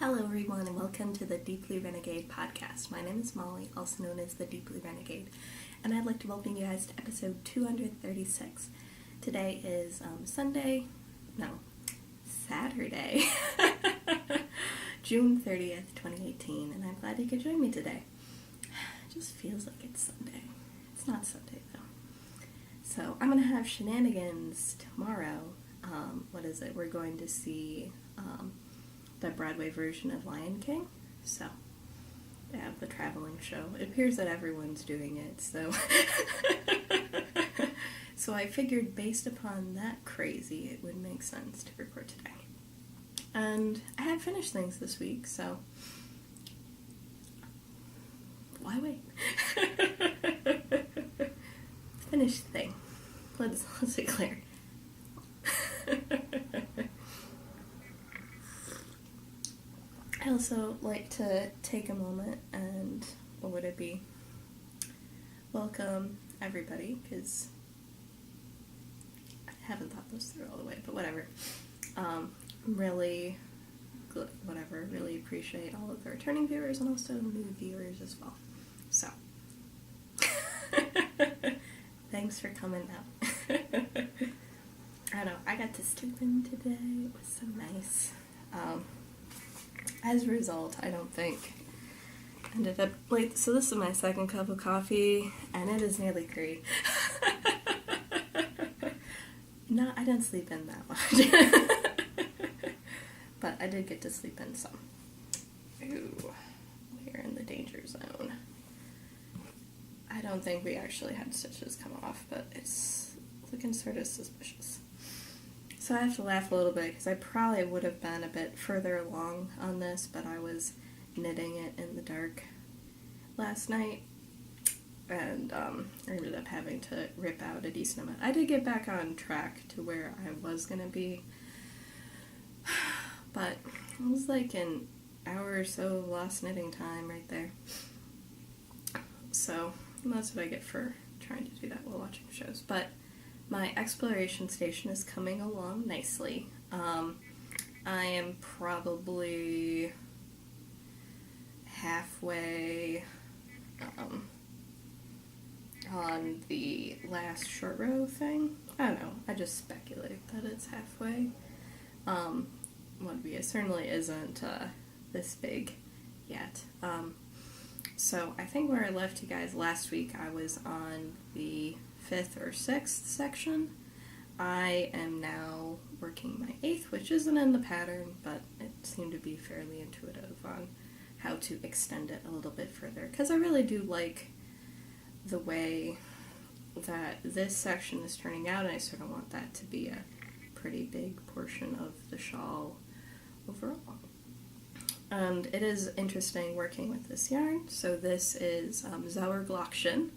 Hello everyone and welcome to the Deeply Renegade podcast. My name is Molly, also known as the Deeply Renegade, and I'd like to welcome you guys to episode 236. Today is Saturday, June 30th, 2018, and I'm glad you could join me today. It just feels like it's Sunday. It's not Sunday though. So I'm going to have shenanigans tomorrow. We're going to see the Broadway version of Lion King. So they have the traveling show. It appears that everyone's doing it, so so I figured based upon that crazy, it would make sense to record today. And I have finished things this week, so why wait? Finished thing. Let's declare. I also like to take a moment and, welcome everybody, because I haven't thought this through all the way, but whatever. Really appreciate all of the returning viewers and also new viewers as well. So, thanks for coming out. I know, I got to sleep in today. It was so nice. As a result, I don't think ended up late. So this is my second cup of coffee, and it is nearly 3. No, I didn't sleep in that much. But I did get to sleep in some. Ooh, we're in the danger zone. I don't think we actually had stitches come off, but it's looking sort of suspicious. So I have to laugh a little bit because I probably would have been a bit further along on this, but I was knitting it in the dark last night, and I ended up having to rip out a decent amount. I did get back on track to where I was going to be, but it was like an hour or so of lost knitting time right there. So that's what I get for trying to do that while watching shows. But my exploration station is coming along nicely. I am probably halfway on the last short row thing. I don't know. I just speculate that it's halfway. It certainly isn't this big yet. So I think where I left you guys last week, I was on the 5th or 6th section. I am now working my 8th, which isn't in the pattern, but it seemed to be fairly intuitive on how to extend it a little bit further, because I really do like the way that this section is turning out, and I sort of want that to be a pretty big portion of the shawl overall. And it is interesting working with this yarn. So this is Sauerglockchen,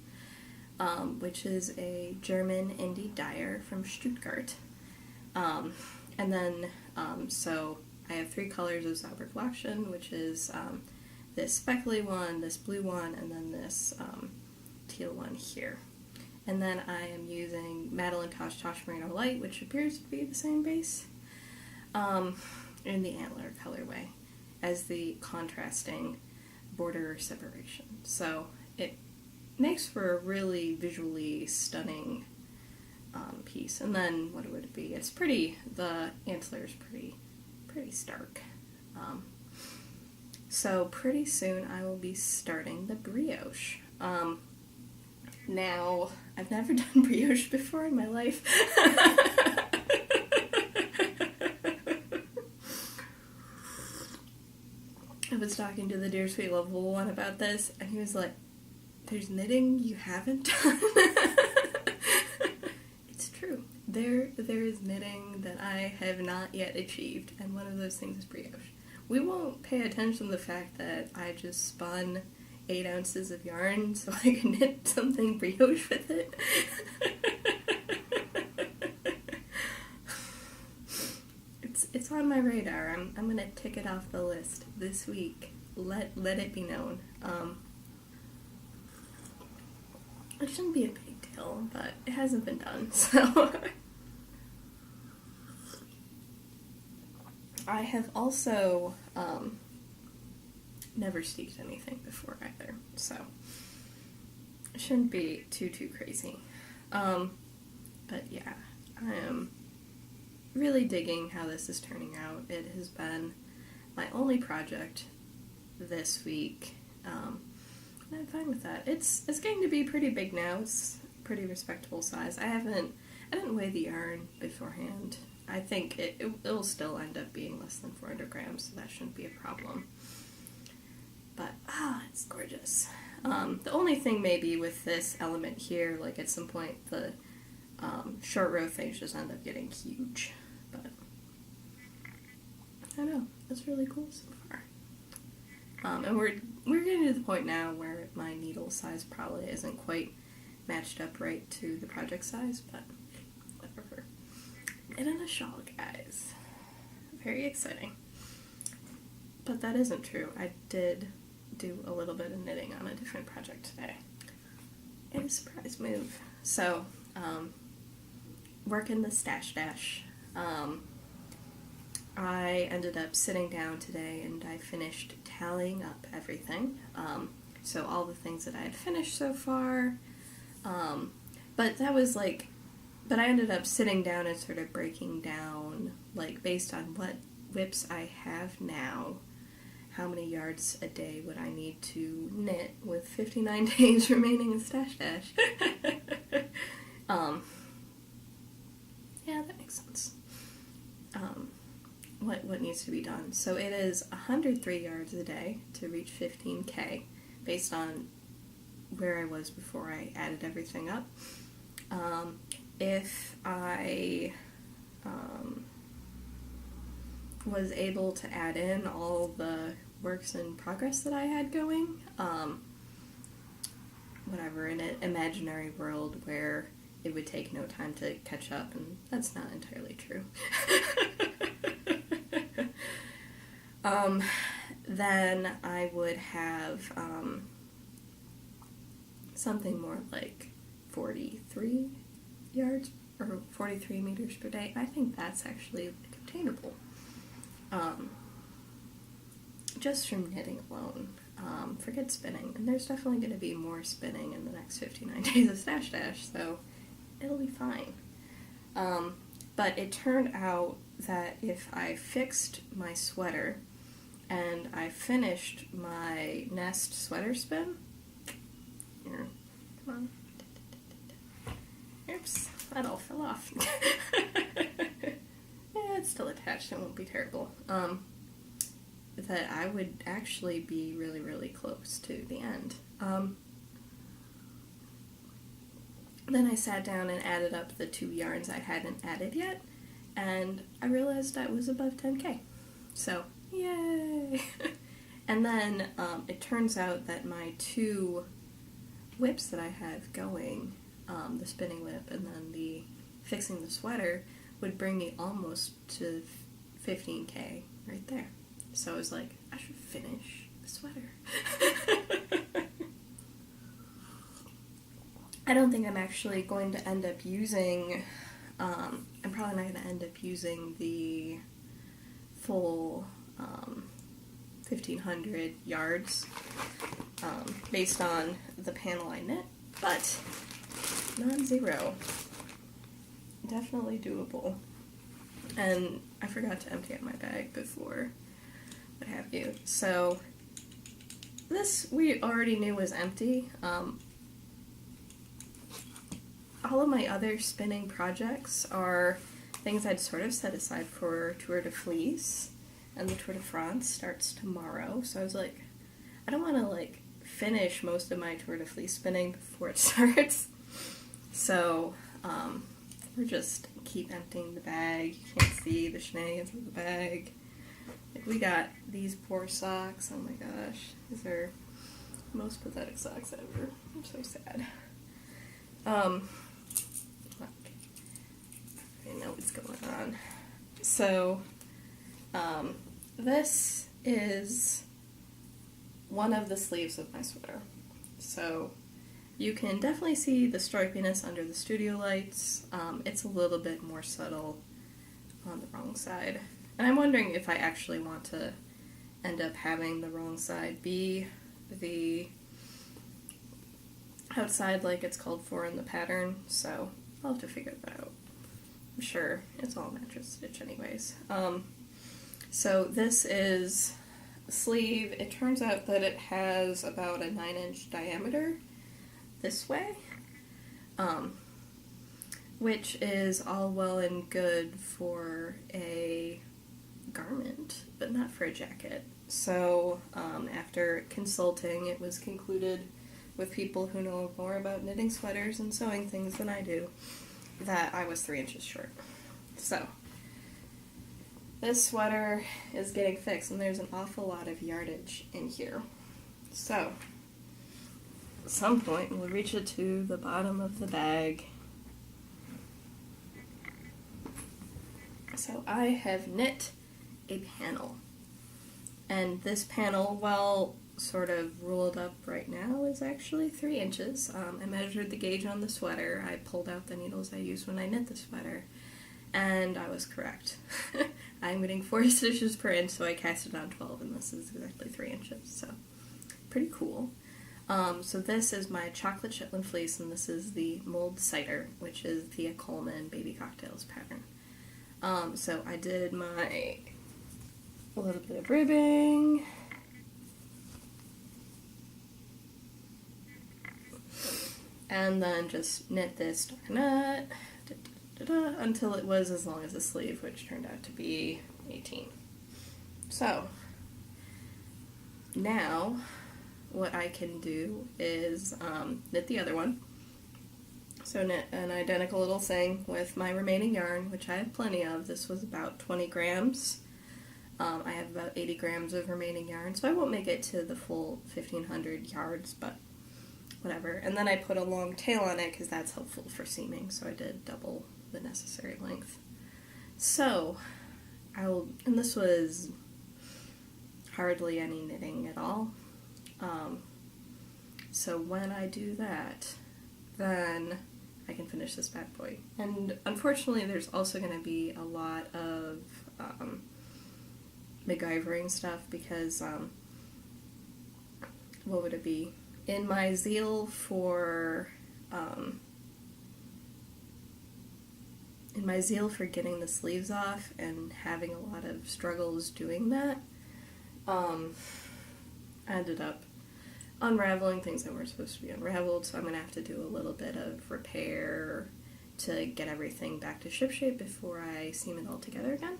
which is a German indie dyer from Stuttgart. And then, so I have 3 colors of Sauerglockchen, which is this speckly one, this blue one, and then this teal one here. And then I am using Madeline Tosh Merino Light, which appears to be the same base, in the antler colorway, as the contrasting border separation. So it makes for a really visually stunning piece. And then what would it be? It's pretty, the antler is pretty stark. So pretty soon I will be starting the brioche. Now, I've never done brioche before in my life. I was talking to the Dear Sweet Lovable one about this, and he was like, there's knitting you haven't done? It's true. There is knitting that I have not yet achieved, and one of those things is brioche. We won't pay attention to the fact that I just spun 8 ounces of yarn so I can knit something brioche with it. It's on my radar. I'm gonna tick it off the list this week. Let it be known. It shouldn't be a big deal, but it hasn't been done, so I have also never steeped anything before either, so it shouldn't be too crazy. But yeah, I am really digging how this is turning out. It has been my only project this week, and I'm fine with that. It's getting to be pretty big now. It's pretty respectable size. I didn't weigh the yarn beforehand. I think it'll still end up being less than 400 grams, so that shouldn't be a problem. But, it's gorgeous. The only thing maybe with this element here, like at some point the short row things just end up getting huge. But, I don't know, it's really cool so far. And we're getting to the point now where my needle size probably isn't quite matched up right to the project size, but whatever. Knitting a shawl, guys. Very exciting. But that isn't true. I did do a little bit of knitting on a different project today. It was a surprise move. So, working the stash dash. I ended up sitting down today and I finished tallying up everything. So all the things that I had finished so far. But that was like, but I ended up sitting down and sort of breaking down, like, based on what whips I have now, how many yards a day would I need to knit with 59 days remaining in Stash Dash. Yeah, that makes sense. What needs to be done. So it is 103 yards a day to reach 15K, based on where I was before I added everything up. If I was able to add in all the works in progress that I had going, whatever, in an imaginary world where it would take no time to catch up, and that's not entirely true. Then I would have something more like 43 yards or 43 meters per day. I think that's actually obtainable. Just from knitting alone. Forget spinning. And there's definitely going to be more spinning in the next 59 days of Stash Dash, so it'll be fine. But it turned out that if I fixed my sweater and I finished my nest sweater spin, here, come on. Oops, that all fell off. Yeah, it's still attached, it won't be terrible. That I would actually be really, really close to the end. Then I sat down and added up the 2 yarns I hadn't added yet, and I realized I was above 10K. So, yay! And then it turns out that my 2 whips that I have going, the spinning whip and then the fixing the sweater, would bring me almost to 15K right there. So I was like, I should finish the sweater. I don't think I'm actually going to end up using, I'm probably not going to end up using the full 1,500 yards based on the panel I knit, but non-zero. Definitely doable. And I forgot to empty out my bag before what have you. So this we already knew was empty. All of my other spinning projects are things I'd sort of set aside for Tour de Fleece, and the Tour de France starts tomorrow, so I was like, I don't want to like finish most of my Tour de Fleece spinning before it starts. So we're just keep emptying the bag. You can't see the shenanigans of the bag. Like, we got these poor socks. Oh my gosh. These are the most pathetic socks ever. I'm so sad. I know what's going on. So, this is one of the sleeves of my sweater. So, you can definitely see the stripiness under the studio lights. It's a little bit more subtle on the wrong side. And I'm wondering if I actually want to end up having the wrong side be the outside like it's called for in the pattern, so I'll have to figure that out. I'm sure it's all mattress stitch anyways. So this is a sleeve. It turns out that it has about a 9-inch diameter this way, which is all well and good for a garment, but not for a jacket. So after consulting, it was concluded with people who know more about knitting sweaters and sewing things than I do that I was 3 inches short. So this sweater is getting fixed, and there's an awful lot of yardage in here. So at some point we'll reach it to the bottom of the bag. So I have knit a panel, and this panel, well, sort of ruled up right now, is actually 3 inches. I measured the gauge on the sweater. I pulled out the needles I used when I knit the sweater, and I was correct. I'm getting 4 stitches per inch, so I cast it on 12, and this is exactly 3 inches, so pretty cool. So this is my chocolate Shetland fleece, and this is the Mulled Cider, which is the Coleman Baby Cocktails pattern. So I did my a little bit of ribbing, and then just knit this stockinette until it was as long as a sleeve, which turned out to be 18. So now what I can do is knit the other one. So knit an identical little thing with my remaining yarn, which I have plenty of. This was about 20 grams. I have about 80 grams of remaining yarn, so I won't make it to the full 1,500 yards, but whatever. And then I put a long tail on it because that's helpful for seaming, so I did double the necessary length. So and this was hardly any knitting at all. So when I do that, then I can finish this bad boy. And unfortunately, there's also going to be a lot of MacGyvering stuff because, what would it be? In my zeal for getting the sleeves off and having a lot of struggles doing that, I ended up unraveling things that weren't supposed to be unraveled, so I'm going to have to do a little bit of repair to get everything back to shipshape before I seam it all together again.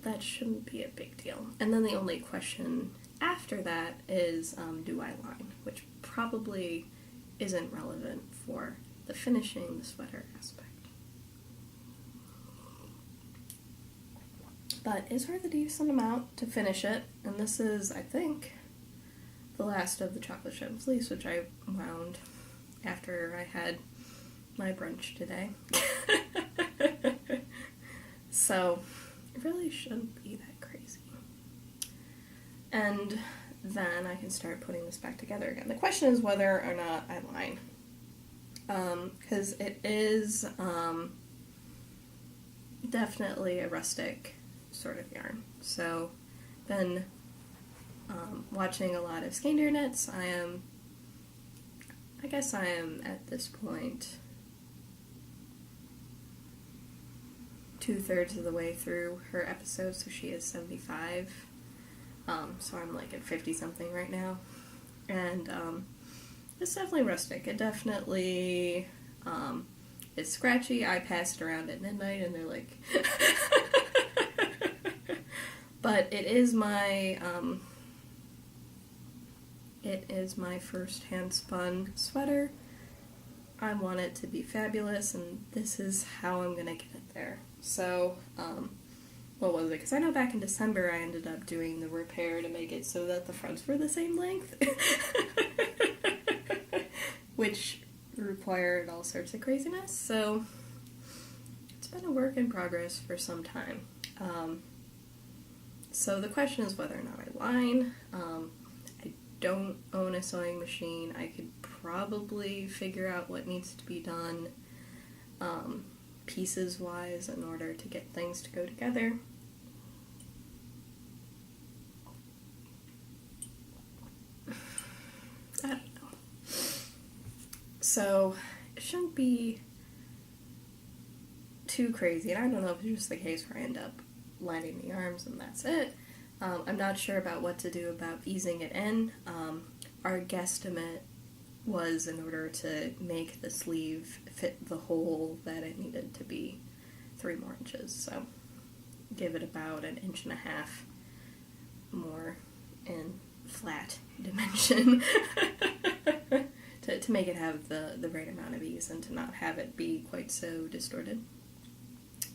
That shouldn't be a big deal. And then the only question after that is, do I line? Which probably isn't relevant for the finishing the sweater aspect. But it's worth a decent amount to finish it, and this is, I think, the last of the chocolate Shetland fleece, which I wound after I had my brunch today. So it really shouldn't be that crazy. And then I can start putting this back together again. The question is whether or not I line. Because it is definitely a rustic sort of yarn. So, been watching a lot of Skein knits. I guess I am at this point 2/3 of the way through her episode, so she is 75. So I'm like at 50 something right now. And it's definitely rustic. It definitely is scratchy. I pass it around at midnight and they're like but it is my first hand spun sweater. I want it to be fabulous, and this is how I'm gonna get it there. So, what was it? Because I know back in December I ended up doing the repair to make it so that the fronts were the same length, which required all sorts of craziness. So, it's been a work in progress for some time. So the question is whether or not I line. I don't own a sewing machine. I could probably figure out what needs to be done. pieces wise in order to get things to go together. I don't know. So it shouldn't be too crazy, and I don't know if it's just the case where I end up lining the arms and that's it. I'm not sure about what to do about easing it in. Our guesstimate was, in order to make the sleeve fit the hole, that it needed to be 3 more inches, so give it about 1.5 inches more in flat dimension to make it have the right amount of ease and to not have it be quite so distorted.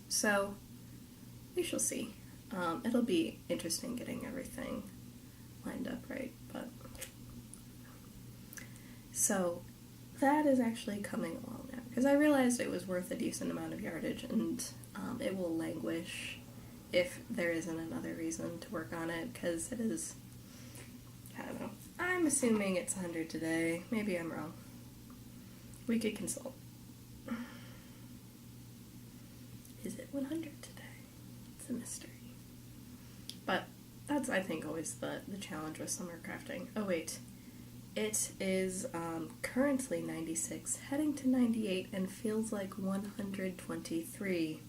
So we shall see. It'll be interesting getting everything lined up right, but so that is actually coming along now, because I realized it was worth a decent amount of yardage, and it will languish if there isn't another reason to work on it, because it is, I don't know, I'm assuming it's 100 today. Maybe I'm wrong. We could consult. Is it 100 today? It's a mystery. But that's, I think, always the challenge with summer crafting. Oh wait, it is currently 96, heading to 98, and feels like 123.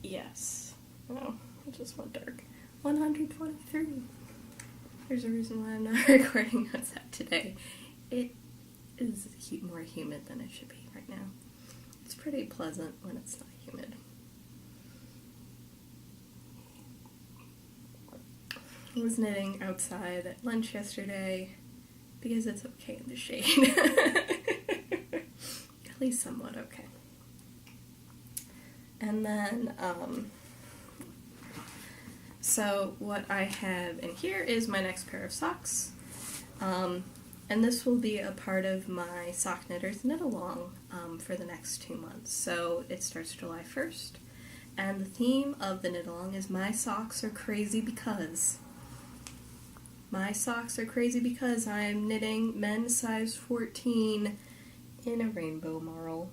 Yes. Oh, it just went dark. 123. There's a reason why I'm not recording outside today. It is more humid than it should be right now. It's pretty pleasant when it's not humid. I was knitting outside at lunch yesterday because it's okay in the shade. At least somewhat okay. And then, so what I have in here is my next pair of socks. And this will be a part of my Sock Knitters Knit Along for the next 2 months. So it starts July 1st. And the theme of the Knit Along is My Socks Are Crazy Because. My socks are crazy because I'm knitting men's size 14 in a rainbow marl.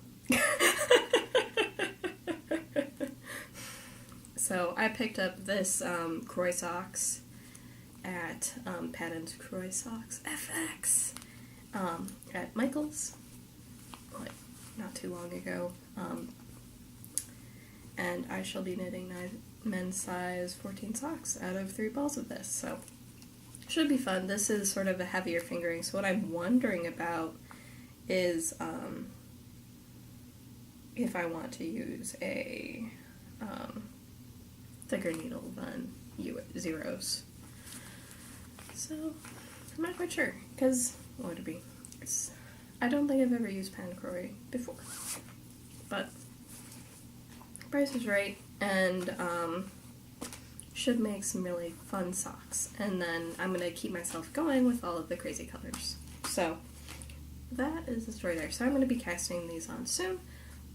So I picked up this Croy socks at Patton's Croy Socks FX at Michael's, like, not too long ago. And I shall be knitting men's size 14 socks out of 3 balls of this, so should be fun. This is sort of a heavier fingering, so what I'm wondering about is if I want to use a thicker needle than zeros. So I'm not quite sure, because what would it be? I don't think I've ever used Pancroy before, but price is right, and should make some really fun socks. And then I'm going to keep myself going with all of the crazy colors. So that is the story there. So I'm going to be casting these on soon,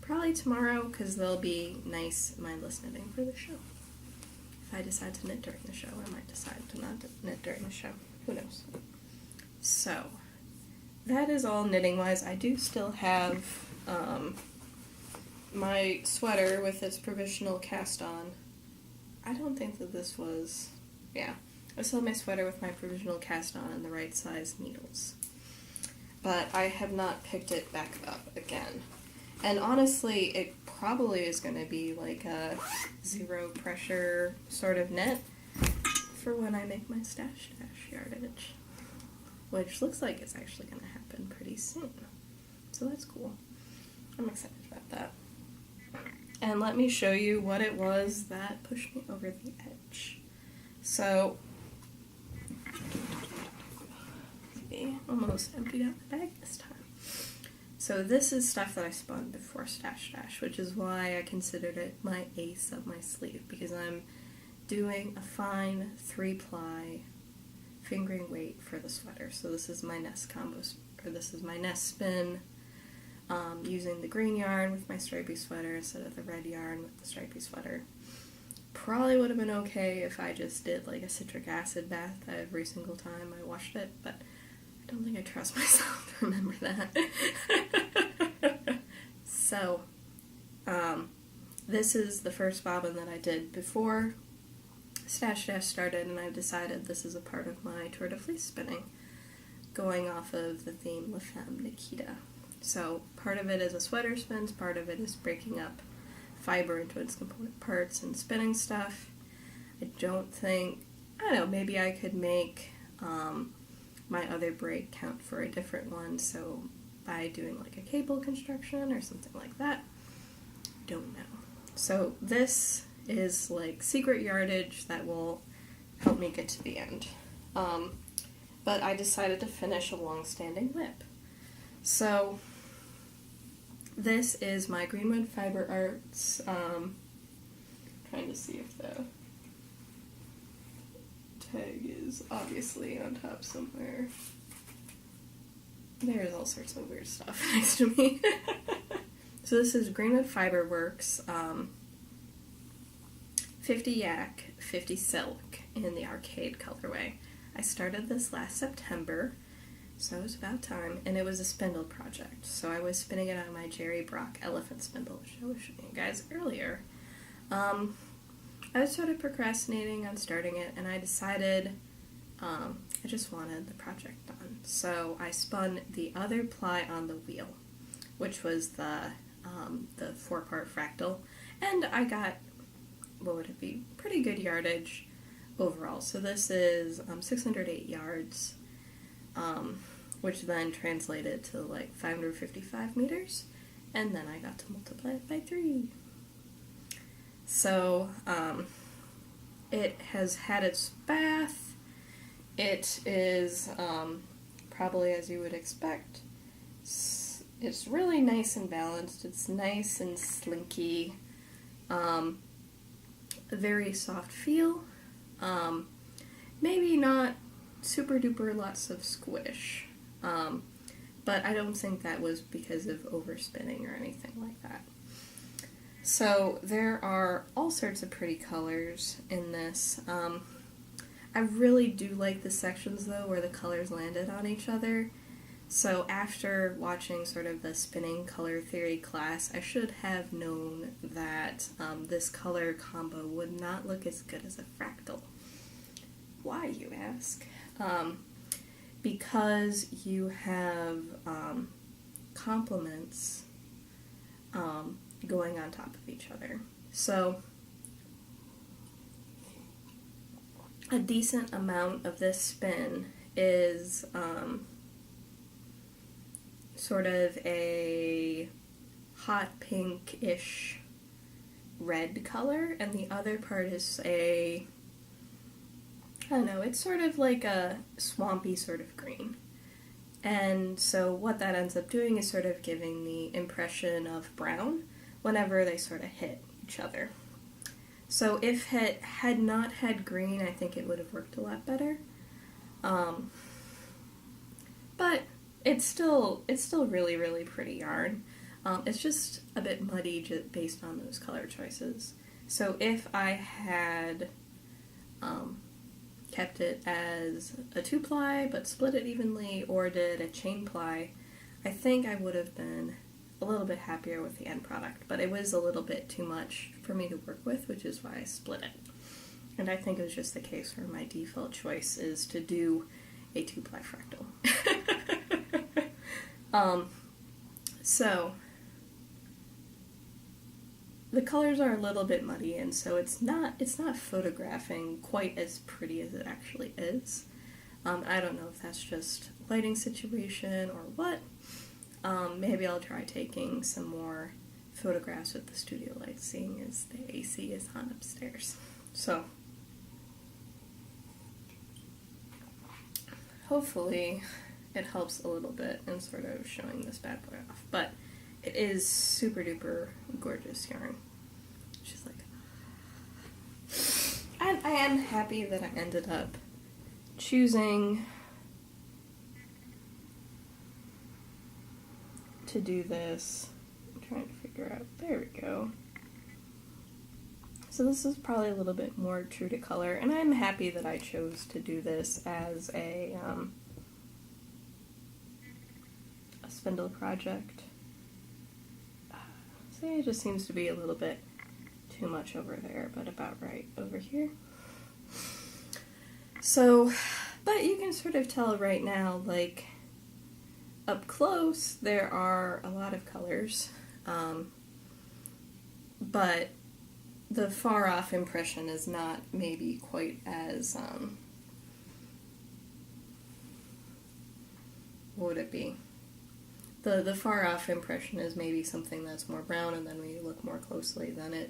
probably tomorrow, because they'll be nice mindless knitting for the show. If I decide to knit during the show, I might decide to not knit during the show. Who knows? So that is all knitting wise. I do still have my sweater with its provisional cast on. I don't think that this was, yeah, I still have my sweater with my provisional cast on and the right size needles. But I have not picked it back up again. And honestly, it probably is going to be like a zero pressure sort of knit for when I make my stash yardage, which looks like it's actually going to happen pretty soon. So that's cool. I'm excited about that. And let me show you what it was that pushed me over the edge. So, maybe almost emptied out my bag this time. So this is stuff that I spun before Stash Dash, which is why I considered it my ace up my sleeve, because I'm doing a fine 3-ply fingering weight for the sweater. So this is my Nest combo, or this is my Nest spin, using the green yarn with my stripy sweater instead of the red yarn with the stripy sweater. Probably would have been okay if I just did like a citric acid bath every single time I washed it, but I don't think I trust myself to remember that. So, this is the first bobbin that I did before Stash Dash started, and I've decided this is a part of my Tour de Fleece spinning, going off of the theme La Femme Nikita. So part of it is a sweater spins, part of it is breaking up fiber into its component parts and spinning stuff. I don't know, maybe I could make my other break count for a different one, so by doing like a cable construction or something like that. Don't know. So this is like secret yardage that will help me get to the end. But I decided to finish a long-standing whip. So this is my Greenwood Fiber Arts, trying to see if the tag is obviously on top somewhere. There's all sorts of weird stuff next to me. So this is Greenwood Fiber Works, 50 yak, 50 silk in the arcade colorway. I started this last September, so it was about time, and it was a spindle project. So I was spinning it on my Jerry Brock elephant spindle, which I was showing you guys earlier. I was sort of procrastinating on starting it, and I decided I just wanted the project done. So I spun the other ply on the wheel, which was the 4-part fractal, and I got, what would it be, pretty good yardage overall. So this is 608 yards, which then translated to like 555 meters, and then I got to multiply it by 3. So it has had its bath. It is probably as you would expect. It's really nice and balanced. It's nice and slinky. A very soft feel. Maybe not super duper lots of squish. But I don't think that was because of overspinning or anything like that. So there are all sorts of pretty colors in this. I really do like the sections though where the colors landed on each other. So after watching sort of the spinning color theory class, I should have known that this color combo would not look as good as a fractal. Why, you ask? Because you have complements going on top of each other. So a decent amount of this spin is sort of a hot pink-ish red color, and the other part is I don't know, it's sort of like a swampy sort of green. And so what that ends up doing is sort of giving the impression of brown whenever they sort of hit each other. So if it had not had green, I think it would have worked a lot better. But it's still really, really pretty yarn. It's just a bit muddy based on those color choices. So if I had kept it as a 2-ply but split it evenly, or did a chain ply, I think I would have been a little bit happier with the end product, but it was a little bit too much for me to work with, which is why I split it. And I think it was just the case where my default choice is to do a 2-ply fractal. So the colors are a little bit muddy, and so it's not photographing quite as pretty as it actually is. I don't know if that's just lighting situation or what. Maybe I'll try taking some more photographs with the studio lights, seeing as the AC is on upstairs. So hopefully it helps a little bit in sort of showing this bad boy off. But it is super duper gorgeous yarn. She's like, and I am happy that I ended up choosing to do this. I'm trying to figure out, there we go. So this is probably a little bit more true to color, and I'm happy that I chose to do this as a spindle project. See, it just seems to be a little bit too much over there, but about right over here. So, but you can sort of tell right now, like, up close, there are a lot of colors, but the far-off impression is not maybe quite as, what would it be? The far-off impression is maybe something that's more brown, and then when you look more closely, then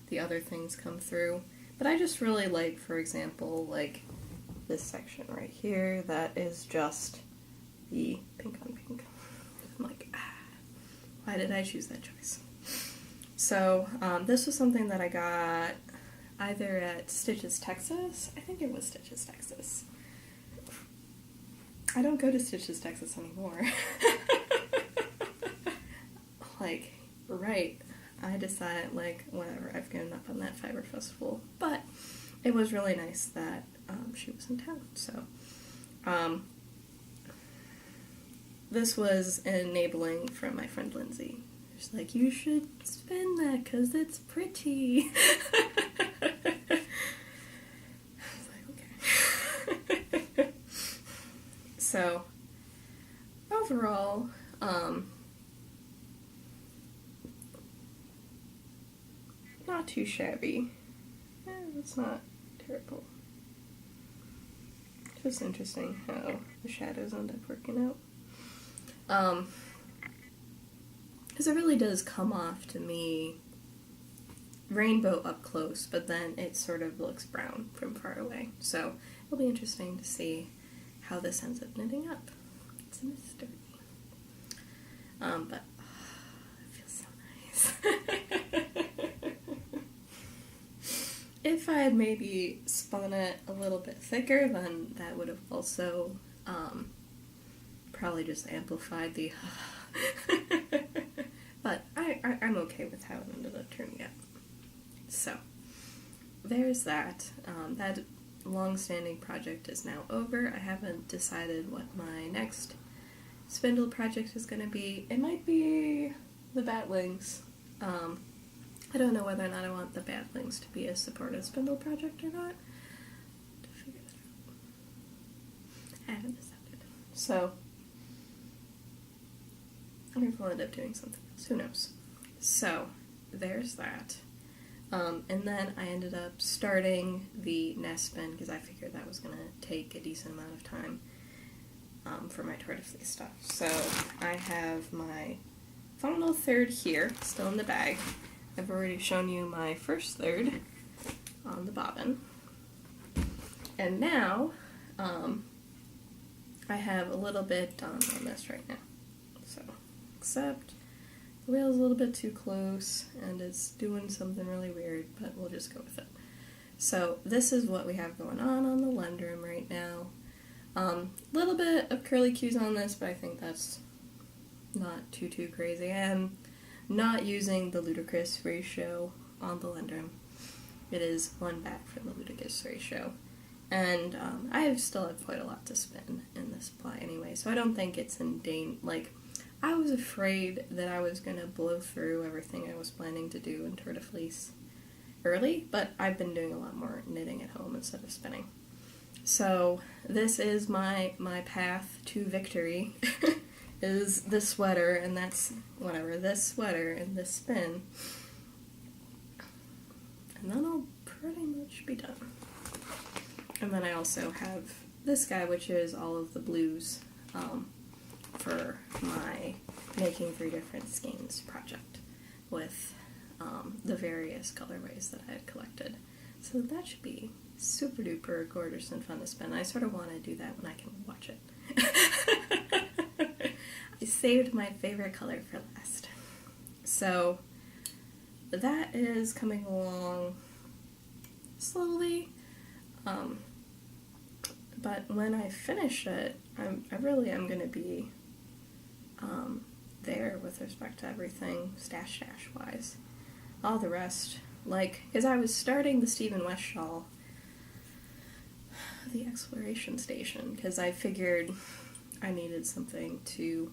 the other things come through. But I just really like, for example, like this section right here, that is just the pink on pink. I'm like, why did I choose that choice? So, this was something that I got either at Stitches, Texas. I think it was Stitches, Texas. I don't go to Stitches, Texas anymore. Like, right, I decided, like, whatever, I've given up on that fiber festival. But it was really nice that she was in town, so. This was enabling from my friend Lindsay. She's like, you should spin that because it's pretty. I was like, okay. So, overall, not too shabby. It's not terrible. Just interesting how the shadows end up working out. Because it really does come off to me rainbow up close, but then it sort of looks brown from far away. So it'll be interesting to see how this ends up knitting up. It's a mystery. But it feels so nice. If I had maybe spun it a little bit thicker, then that would have also probably just amplified the but I'm okay with how it ended up turning out. So, there's that. That long-standing project is now over. I haven't decided what my next spindle project is going to be. It might be the Batlings. I don't know whether or not I want the Batlings to be a supportive spindle project or not. To figure that out. I haven't decided. So, I think we'll end up doing something else. Who knows? So, there's that. And then I ended up starting the nest spin because I figured that was going to take a decent amount of time for my Tour de Fleece stuff. So, I have my final third here, still in the bag. I've already shown you my first third on the bobbin. And now, I have a little bit done on this right now. So, except the wheel's a little bit too close and it's doing something really weird, but we'll just go with it. So this is what we have going on the Lendrum right now. Little bit of curly cues on this, but I think that's not too crazy. I am not using the ludicrous ratio on the Lendrum. It is one back from the ludicrous ratio. And I still have quite a lot to spin in this ply anyway, so I don't think it's in danger. Like, I was afraid that I was going to blow through everything I was planning to do in Tour de Fleece early, but I've been doing a lot more knitting at home instead of spinning. So this is my path to victory, is this sweater, and that's, whatever, this sweater and this spin. And then I'll pretty much be done. And then I also have this guy, which is all of the blues, for my Making 3 Different Skeins project with the various colorways that I had collected. So that should be super duper gorgeous and fun to spin. I sort of want to do that when I can watch it. I saved my favorite color for last. So that is coming along slowly. But when I finish it, I really am going to be there with respect to everything stash wise. All the rest, like, because I was starting the Stephen West shawl, the exploration station, because I figured I needed something to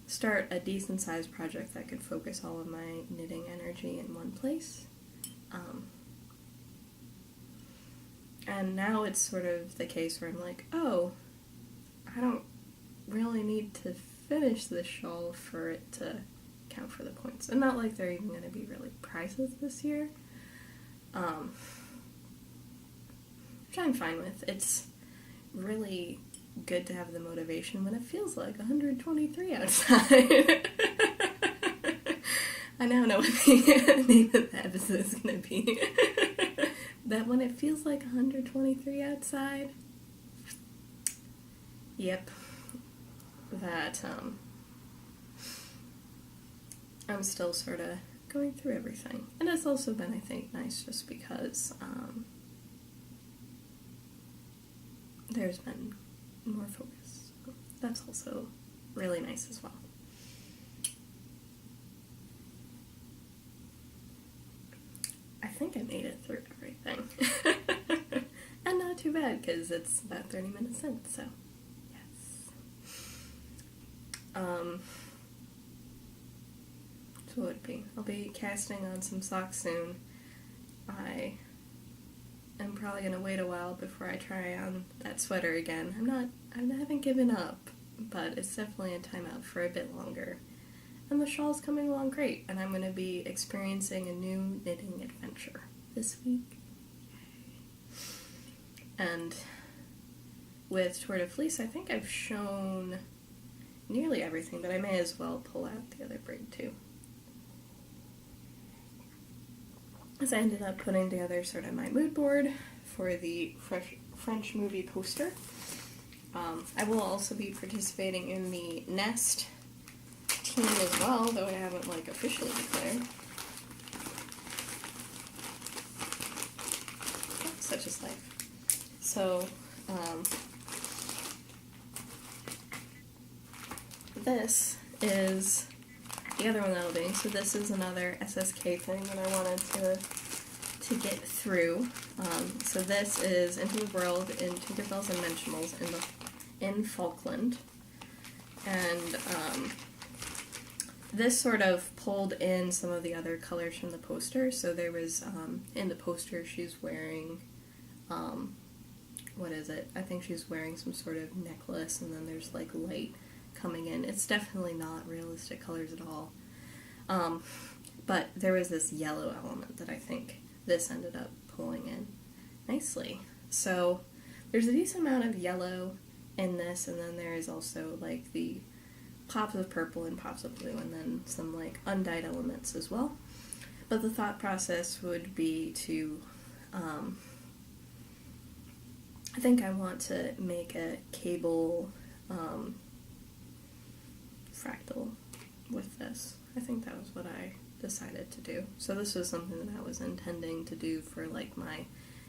start a decent sized project that could focus all of my knitting energy in one place. And now it's sort of the case where I'm like, oh, I don't really need to finish this shawl for it to count for the points. And not like they're even going to be really prizes this year. Which I'm fine with. It's really good to have the motivation when it feels like 123 outside. I now know what the name of the episode is going to be. That when it feels like 123 outside, yep, that, I'm still sort of going through everything. And it's also been, I think, nice just because, there's been more focus. That's also really nice as well. I think I made it through everything. And not too bad, because it's about 30 minutes in, so yes. So what would it be? I'll be casting on some socks soon. I am probably going to wait a while before I try on that sweater again. I haven't given up, but it's definitely a timeout for a bit longer. And the shawl's coming along great, and I'm going to be experiencing a new knitting adventure this week. And with Tour de Fleece, I think I've shown nearly everything, but I may as well pull out the other braid too. As I ended up putting together sort of my mood board for the French movie poster. I will also be participating in the Nest team as well, though I haven't officially declared. Oh, such is life. So, this is the other one that I'll be. So this is another SSK thing that I wanted to get through. So this is Into the World in Tinkerbells and Mentionals in Falkland. And this sort of pulled in some of the other colors from the poster. So there was, in the poster, she's wearing, what is it? I think she's wearing some sort of necklace, and then there's light coming in. It's definitely not realistic colors at all. But there was this yellow element that I think this ended up pulling in nicely. So there's a decent amount of yellow in this, and then there is also the pops of purple and pops of blue, and then some undyed elements as well. But the thought process would be to, I think I want to make a cable fractal with this. I think that was what I decided to do. So this was something that I was intending to do for my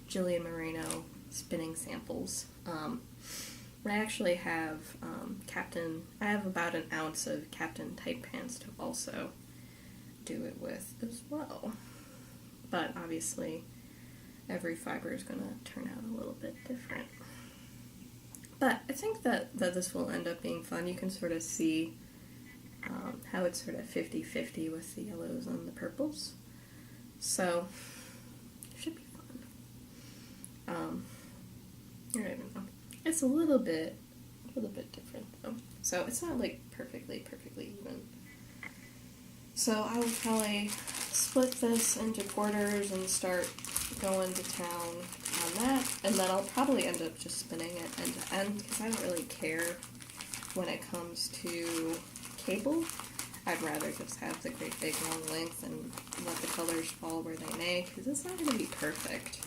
Jillian Moreno spinning samples. I actually have I have about an ounce of Captain Tight Pants to also do it with as well. But obviously every fiber is going to turn out a little bit different. But I think that this will end up being fun. You can sort of see how it's sort of 50-50 with the yellows and the purples. So, it should be fun. I don't even know. It's a little bit different though. So it's not perfectly even. So I will probably split this into quarters and start going to town on that, and then I'll probably end up just spinning it end to end, because I don't really care when it comes to cable. I'd rather just have the great big long length and let the colors fall where they may, because it's not going to be perfect.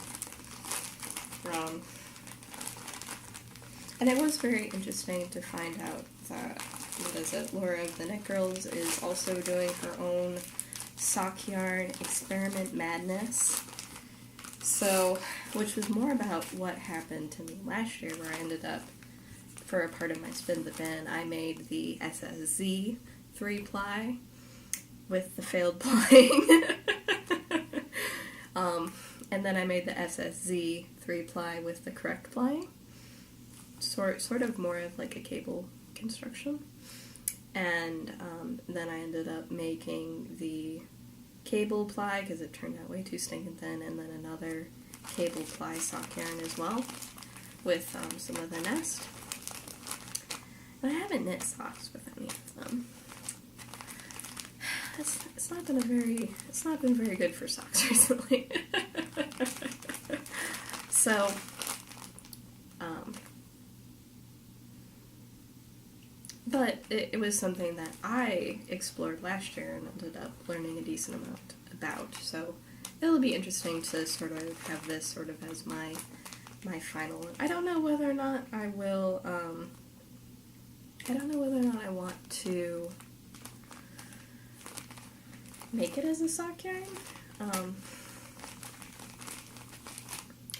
And it was very interesting to find out that, Laura of the Knit Girls is also doing her own sock yarn experiment madness. So, which was more about what happened to me last year, where I ended up, for a part of my Spin the Bin, I made the SSZ 3-ply with the failed plying. And then I made the SSZ 3-ply with the correct plying. Sort of more of a cable construction. And then I ended up making the cable ply because it turned out way too stinking thin, and then another cable ply sock yarn as well with some of the nest. But I haven't knit socks with any of them. It's not been very good for socks recently. So but it was something that I explored last year and ended up learning a decent amount about. So it'll be interesting to sort of have this sort of as my final one. I don't know whether or not I will, I don't know whether or not I want to make it as a sock yarn.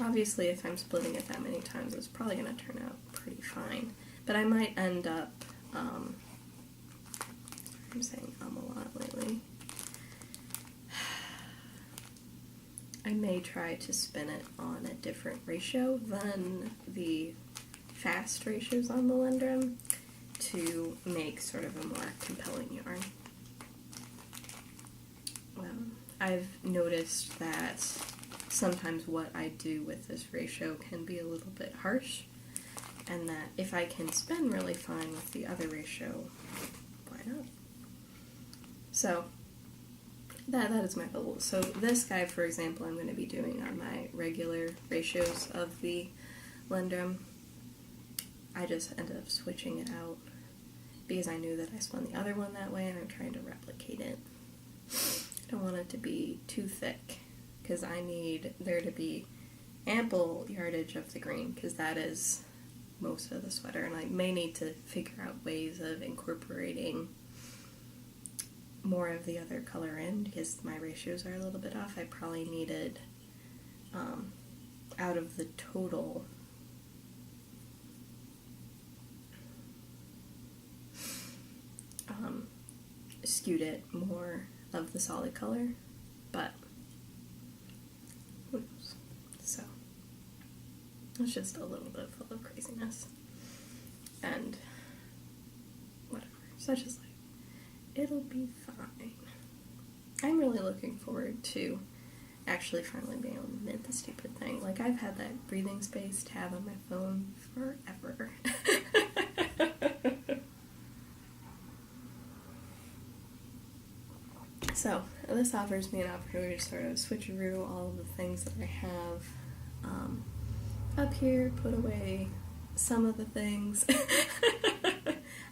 Obviously, if I'm splitting it that many times, it's probably going to turn out pretty fine. But I might end up, I'm saying a lot lately. I may try to spin it on a different ratio than the fast ratios on the Lendrum to make sort of a more compelling yarn. I've noticed that sometimes what I do with this ratio can be a little bit harsh, and that if I can spin really fine with the other ratio, why not? So that is my goal. So this guy, for example, I'm going to be doing on my regular ratios of the Lendrum. I just ended up switching it out because I knew that I spun the other one that way, and I'm trying to replicate it. I don't want it to be too thick, because I need there to be ample yardage of the green, because that is most of the sweater, and I may need to figure out ways of incorporating more of the other color in, because my ratios are a little bit off. I probably needed, out of the total, skewed it more of the solid color, but who knows? So it's just a little bit full of craziness, and whatever, such is life. It'll be fine. I'm really looking forward to actually finally being able to knit the stupid thing. Like, I've had that breathing space tab on my phone forever. So, this offers me an opportunity to sort of switcheroo all of the things that I have up here, put away some of the things.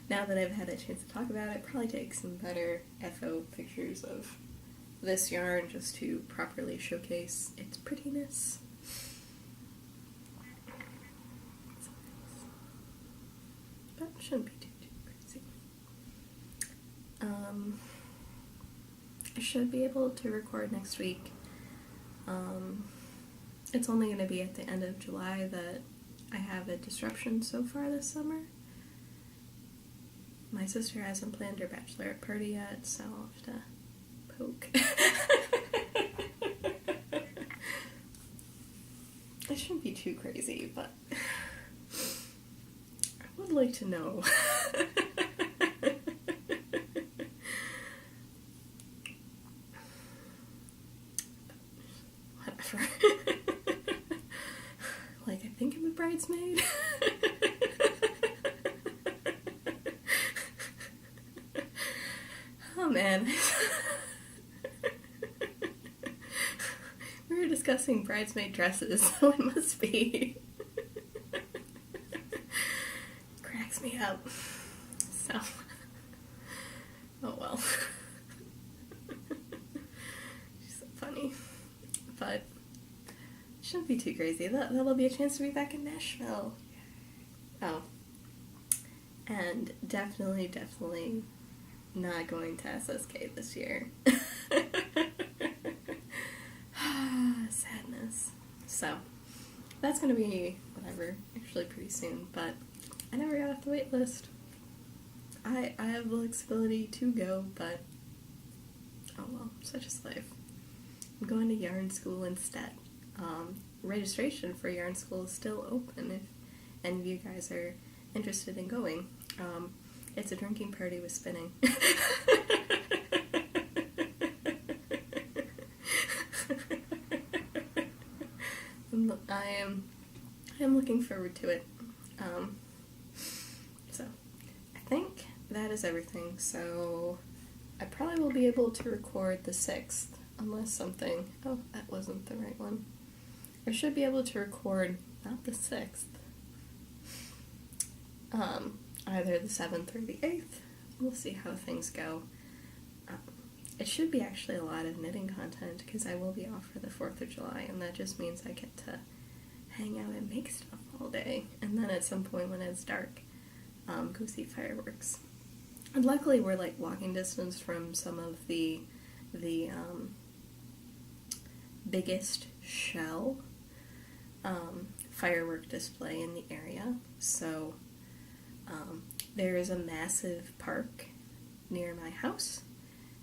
Now that I've had a chance to talk about it, probably take some better FO pictures of this yarn just to properly showcase its prettiness. But it shouldn't be too crazy. I should be able to record next week. It's only going to be at the end of July that I have a disruption so far this summer. My sister hasn't planned her bachelorette party yet, so I'll have to poke. It shouldn't be too crazy, but I would like to know. Whatever. Like, I think I'm a bridesmaid. Oh man. We were discussing bridesmaid dresses, so it must be. Cracks me up. So, oh well. She's so funny. But it shouldn't be too crazy. That'll be a chance to be back in Nashville. Oh. And definitely not going to SSK this year. Sadness. So, that's going to be, whatever, actually pretty soon, but I never got off the wait list. I have the flexibility to go, but oh well, such is life. I'm going to yarn school instead. Registration for yarn school is still open if any of you guys are interested in going. It's a drinking party with spinning. I am looking forward to it. So, I think that is everything. So, I probably will be able to record the 6th, unless something... Oh, that wasn't the right one. I should be able to record, not the 6th, either the 7th or the 8th. We'll see how things go. It should be actually a lot of knitting content, because I will be off for the 4th of July, and that just means I get to hang out and make stuff all day, and then at some point when it's dark, go see fireworks. And luckily we're like walking distance from some of the biggest shell firework display in the area, so there is a massive park near my house,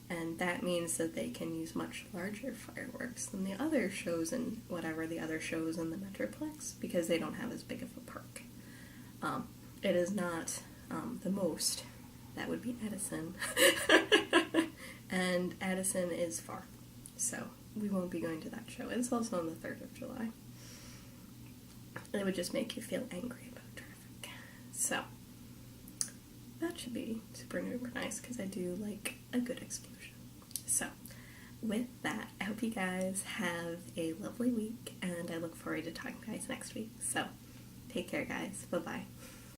and that means that they can use much larger fireworks than the other shows and whatever the other shows in the Metroplex, because they don't have as big of a park. It is not the most. That would be Edison. And Addison is far, so we won't be going to that show. It's also on the 3rd of July. It would just make you feel angry about traffic. So, that should be super duper nice, because I do like a good explosion. So, with that, I hope you guys have a lovely week, and I look forward to talking to you guys next week. So, take care, guys. Bye-bye.